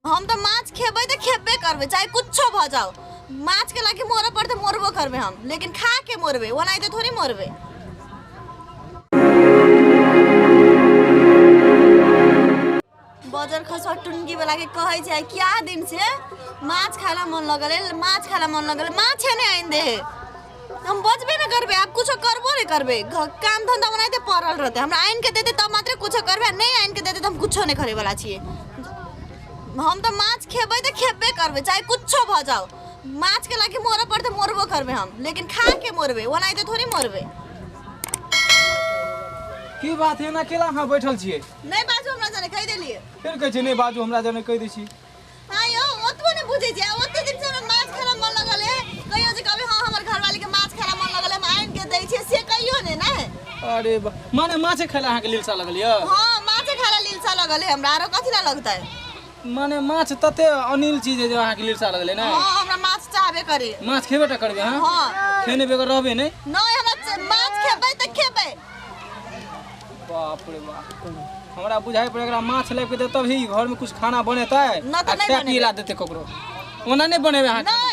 हम तो माछ खेबे तो खेबे करबे चाहे कुछो भ जाओ। माछ के लाके मोरे पड़ते मोरबो करबे हम, लेकिन खा के मोरबे वो नहीं तो थोड़ी मोरबे। बजर खसवा टुंगी वाला के कहे छै क्या दिन से माछ खाला मन लगले, माछ खाला मन लगले, माछ है नहीं आइन दे। हम बचबे न करबे, आप कुछ करबो नहीं करबे, काम धंधा बनाते पड़ल रहते। हमरा आइन के देते तब मात्र कुछ करबे, नहीं आइन के देते तो हम कुछो नहीं करे वाला छिए। हम तो माछ खेबे तो खेबे करबे चाहे कुछो भ जाओ। माछ के लाके मोरे पड़ते मोरबो करबे हम, लेकिन खा के मोरबे वो नहीं तो थोड़ी मोरबे। की बात है ना केला हां बैठल छिए? नहीं बाजू हमरा जाने कह देलिए। फिर कहै छै नहीं बाजू हमरा जाने कह दै छी। हां यो ओतबो नहीं बुझै छै, ओते दिन से हमरा माछ खाना मन लगल है। कहियो जे कभी हां हमर घरवाली के माछ खाना मन लगल है, हम आइन के दै छी से कहियो ने ना। अरे माने माछे खाला अहाँ के लीलसा लगल य? हां माछे खाला लीलसा लगल है हमरा, आरो कथि ना लगतै। माने माछ तते अनिल चीज है जो अहाँ के लीलसा लगल है ना? हां हमरा माछ चाहबे करे। माछ खेबे त करबे हां? हां खेने बेगर रहबे नहीं? नहीं हमरा माछ खेबै त खेबै। बाप रे बाप, हमरा बुझाई पड़े एकरा माछ लाग के तब ही घर में कुछ खाना बनेतै, ना तो नहीं पिला देते ककरो। ओना नहीं बनेबे अहाँ? नहीं